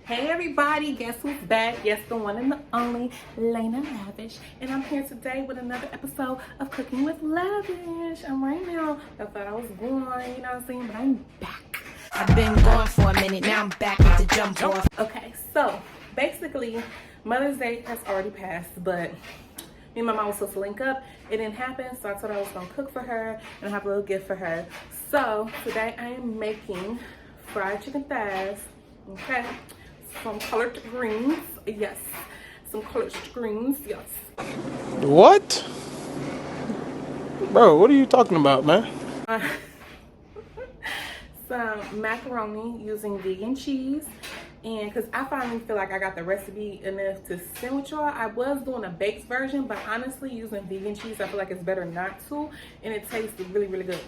Hey everybody, guess who's back? Yes, the one and the only Lavish. And I'm here today with another episode of Cooking with Lavish. I'm right now. I thought I was gone, you know what I'm saying? But I'm back. I've been gone for a minute, now I'm back with the jump off. Okay, so basically Mother's Day has already passed, but me and my mom was supposed to link up. It didn't happen, so I told her I was gonna cook for her and have a little gift for her. So today I am making fried chicken thighs, okay? Some colored greens, yes. Some colored greens, yes. What? Bro, what are you talking about, man? Some macaroni using vegan cheese. And because I finally feel like I got the recipe enough to send with y'all. I was doing a baked version, but honestly, using vegan cheese, I feel like it's better not to. And it tastes really, really good.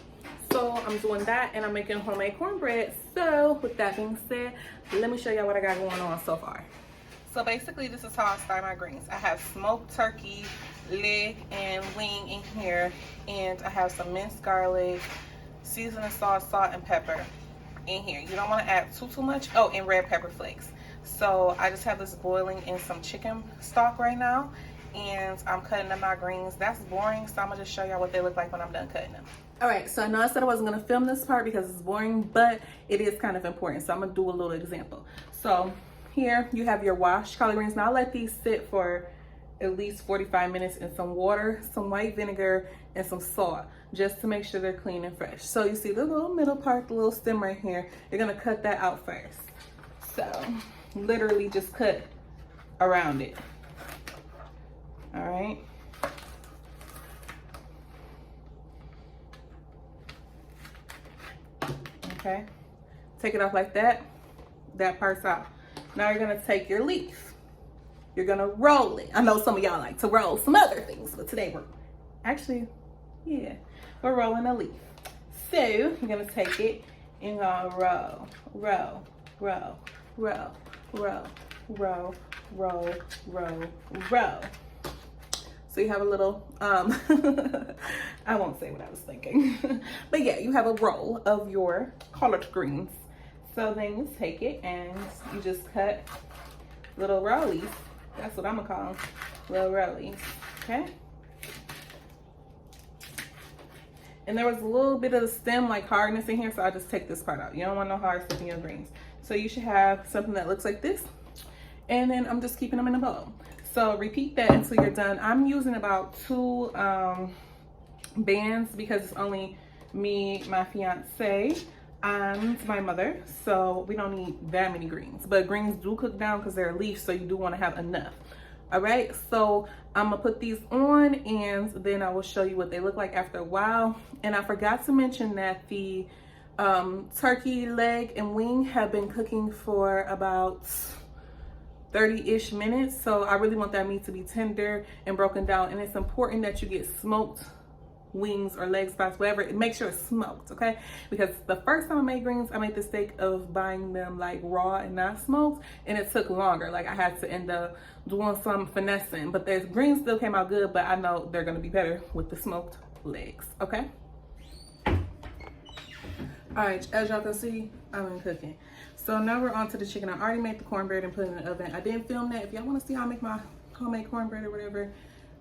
So I'm doing that, and I'm making homemade cornbread. So with that being said, let me show y'all what I got going on so far. So basically, this is how I start my greens. I have smoked turkey, leg, and wing in here. And I have some minced garlic, seasoning salt, and pepper in here. You don't want to add too much. Oh, and red pepper flakes. So I just have this boiling in some chicken stock right now. And I'm cutting up my greens. That's boring, so I'm going to just show y'all what they look like when I'm done cutting them. Alright, so I know I said I wasn't going to film this part because it's boring, but it is kind of important. So I'm going to do a little example. So here you have your washed collard greens. Now I'll let these sit for at least 45 minutes in some water, some white vinegar, and some salt, just to make sure they're clean and fresh. So you see the little middle part, the little stem right here, you're going to cut that out first. So literally just cut around it. Alright. Okay, take it off like that. That part's out. Now you're gonna take your leaf. You're gonna roll it. I know some of y'all like to roll some other things, but today we're rolling a leaf. So you're gonna take it and gonna roll, roll, roll, roll, roll, roll, roll, roll, roll. So you have a little, I won't say what I was thinking, but yeah, you have a roll of your collard greens. So then you take it and you just cut little rollies. That's what I'm gonna call them, little rollies, okay? And there was a little bit of the stem, like hardness in here, so I just take this part out. You don't want no hard stuff in your greens. So you should have something that looks like this. And then I'm just keeping them in a bowl. So repeat that until you're done. I'm using about 2 bands because it's only me, my fiance, and my mother. So we don't need that many greens. But greens do cook down because they're leaves, so you do want to have enough. All right, so I'm gonna put these on and then I will show you what they look like after a while. And I forgot to mention that the turkey leg and wing have been cooking for about 30-ish minutes. So I really want that meat to be tender and broken down. And it's important that you get smoked wings or leg spots, whatever. Make sure it's smoked, okay? Because the first time I made greens, I made the mistake of buying them like raw and not smoked, and it took longer. Like I had to end up doing some finessing, but the greens still came out good, but I know they're gonna be better with the smoked legs, okay? All right, as y'all can see, I've been cooking. So now we're on to the chicken. I already made the cornbread and put it in the oven. I didn't film that. If y'all want to see how I make my homemade cornbread or whatever,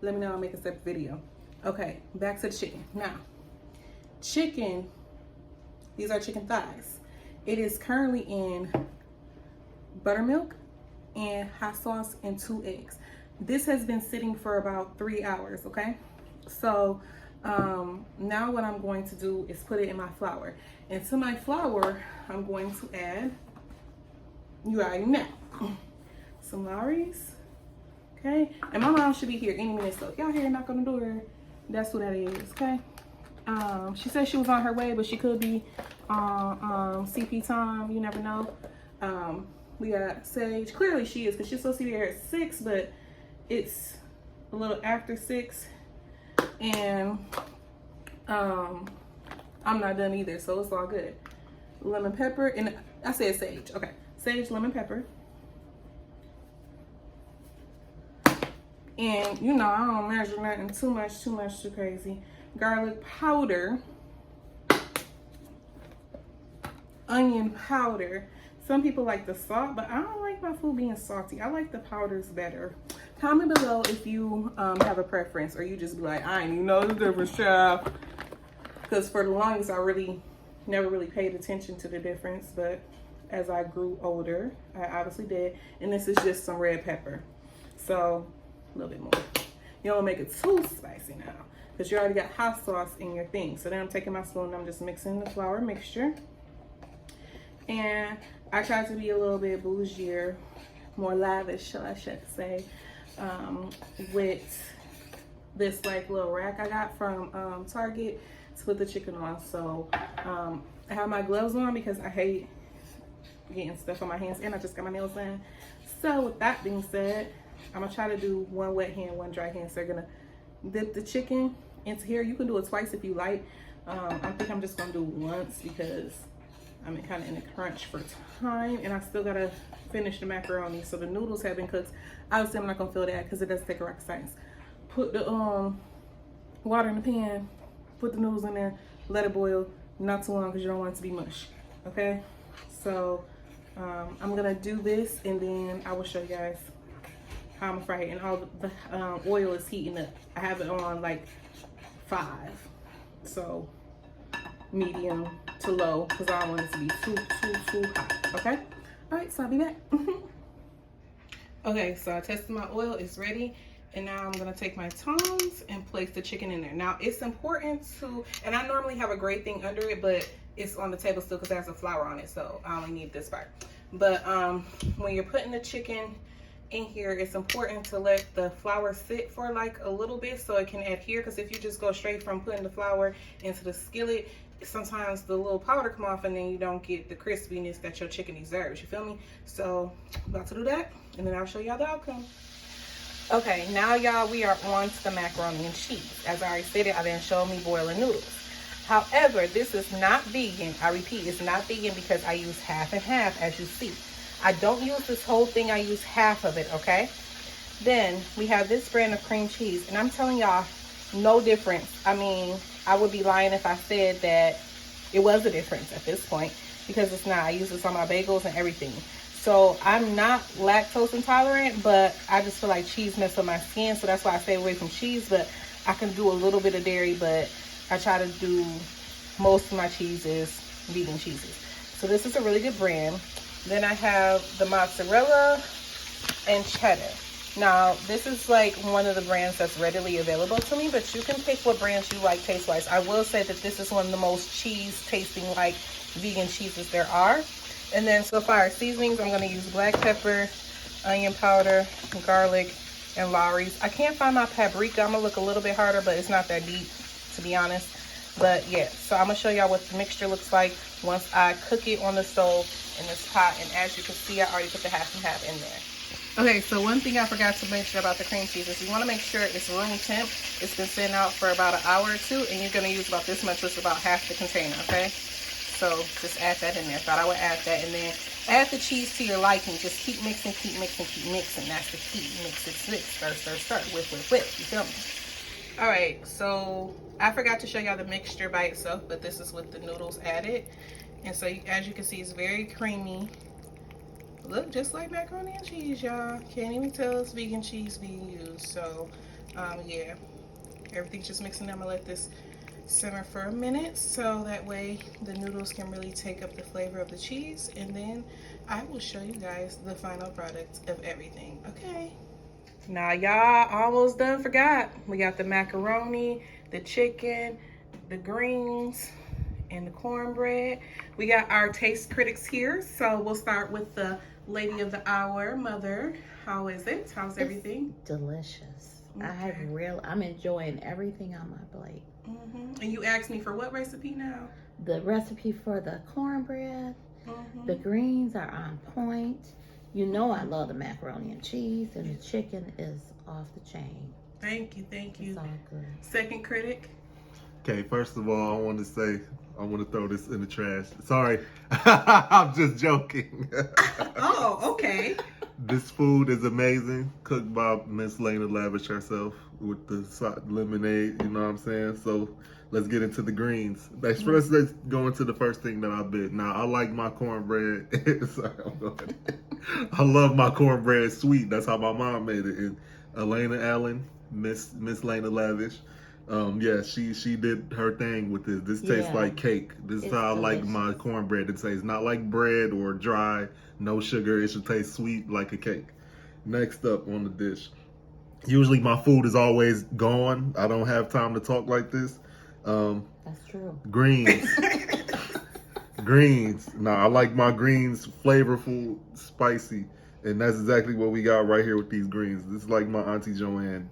let me know. I'll make a separate video. Okay, back to the chicken. Now, chicken, these are chicken thighs. It is currently in buttermilk and hot sauce and 2 eggs. This has been sitting for about 3 hours, okay? So now what I'm going to do is put it in my flour. And to my flour, I'm going to add, you already know, some Lavish, okay? And my mom should be here any minute, so if y'all hear knock on the door, that's who that is, okay? She said she was on her way, but she could be on CP time, you never know. We got Sage. Clearly she is, because she's supposed to be here at 6, but it's a little after 6. And I'm not done either, so it's all good. Lemon pepper, and I said sage, okay. Sage, lemon pepper. And you know, I don't measure nothing too crazy. Garlic powder, onion powder, Some people like the salt, but I don't like my food being salty. I like the powders better. Comment below if you have a preference, or you just be like, I ain't even know the difference, child. Because for the longest, I never really paid attention to the difference, but as I grew older, I obviously did. And this is just some red pepper, so a little bit more. You don't make it too spicy now, because you already got hot sauce in your thing. So then I'm taking my spoon and I'm just mixing the flour mixture. And I tried to be a little bit bougier, more lavish, I should say, with this like little rack I got from Target to put the chicken on. So I have my gloves on because I hate getting stuff on my hands, and I just got my nails done. So with that being said, I'm gonna try to do one wet hand, one dry hand. So you're gonna dip the chicken into here. You can do it twice if you like. I think I'm just gonna do once because I'm kind of in a crunch for time, and I still gotta finish the macaroni. So the noodles have been cooked. Obviously I'm not gonna fill that because it does take a rocket science. Put the water in the pan, put the noodles in there, let it boil, not too long because you don't want it to be mush. Okay, so I'm gonna do this, and then I will show you guys how I'm gonna fry it. And all the oil is heating up. I have it on like 5, so medium to low, because I don't want it to be too hot. Okay, all right, so I'll be back. Okay, so I tested my oil, it's ready, and now I'm gonna take my tongs and place the chicken in there. Now it's important to, and I normally have a great thing under it, but it's on the table still because it has a flour on it, so I only need this part. But when you're putting the chicken in here, it's important to let the flour sit for like a little bit so it can adhere, because if you just go straight from putting the flour into the skillet, sometimes the little powder come off and then you don't get the crispiness that your chicken deserves. You feel me? So I'm about to do that, and then I'll show y'all the outcome. Okay, now y'all, we are on to the macaroni and cheese. As I already stated, I didn't show me boiling noodles. However, this is not vegan. I repeat, it's not vegan because I use half and half, as you see. I don't use this whole thing, I use half of it, okay? Then we have this brand of cream cheese, and I'm telling y'all, no difference. I mean, I would be lying if I said that it was a difference at this point, because it's not. I use this on my bagels and everything. So I'm not lactose intolerant, but I just feel like cheese messes up my skin, so that's why I stay away from cheese. But I can do a little bit of dairy, but I try to do most of my cheeses vegan cheeses. So this is a really good brand. Then I have the mozzarella and cheddar. Now, this is like one of the brands that's readily available to me, but you can pick what brands you like taste-wise. I will say that this is one of the most cheese-tasting like vegan cheeses there are. And then so far, seasonings, I'm gonna use black pepper, onion powder, garlic, and Lawry's. I can't find my paprika. I'm gonna look a little bit harder, but it's not that deep, to be honest. But yeah, so I'm gonna show y'all what the mixture looks like once I cook it on the stove in this pot. And as you can see, I already put the half and half in there. Okay, so one thing I forgot to mention about the cream cheese is you want to make sure it's room temp. It's been sitting out for about an hour or two, and you're going to use about this much, which is about half the container, okay? So just add that in there. Thought I would add that, and then add the cheese to your liking. Just keep mixing, keep mixing, keep mixing. That's the key. Mix it, mix, stir, stir, stir, whip, whip, whip. You feel me? All right, so I forgot to show y'all the mixture by itself, but this is with the noodles added. And so as you can see, it's very creamy. Look just like macaroni and cheese, y'all. Can't even tell it's vegan cheese being used. So yeah, everything's just mixing. I'm gonna let this simmer for a minute so that way the noodles can really take up the flavor of the cheese, and then I will show you guys the final product of everything. Okay, now y'all, almost done. Forgot, we got the macaroni, the chicken, the greens, and the cornbread. We got our taste critics here, so we'll start with the lady of the hour, Mother. How is it? How's everything? It's delicious. Okay. I'm enjoying everything on my plate. And you asked me for what recipe now? The recipe for the cornbread, the greens are on point. You know I love the macaroni and cheese, and the chicken is off the chain. Thank you, thank you. It's all good. Second critic. Okay, first of all, I want to throw this in the trash. Sorry, I'm just joking. Oh, okay. This food is amazing, cooked by Miss Lena Lavish herself with the lemonade. You know what I'm saying? So let's get into the greens. Let's go into the first thing that I bit. Now I like my cornbread. Sorry, I'm going. I love my cornbread sweet. That's how my mom made it. And Elena Allen, Miss Lena Lavish. Yeah, she did her thing with this. This tastes Yeah. like cake. This is It's how I like delicious. my cornbread to taste. Not like bread or dry, no sugar. It should taste sweet like a cake. Next up on the dish. Usually my food is always gone. I don't have time to talk like this. That's true. Greens. Greens. Now I like my greens flavorful, spicy. And that's exactly what we got right here with these greens. This is like my Auntie Joanne.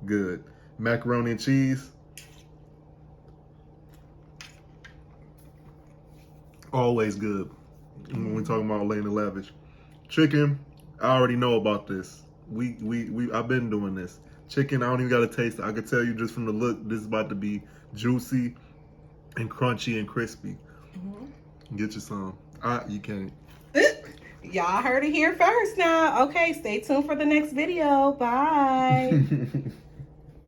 Good. Macaroni and cheese. Always good. When we talking about Lena Lavish. Chicken, I already know about this. I've been doing this. Chicken, I don't even gotta taste it. I could tell you just from the look, this is about to be juicy and crunchy and crispy. Get you some. You can't. Y'all heard it here first now. Okay, stay tuned for the next video. Bye.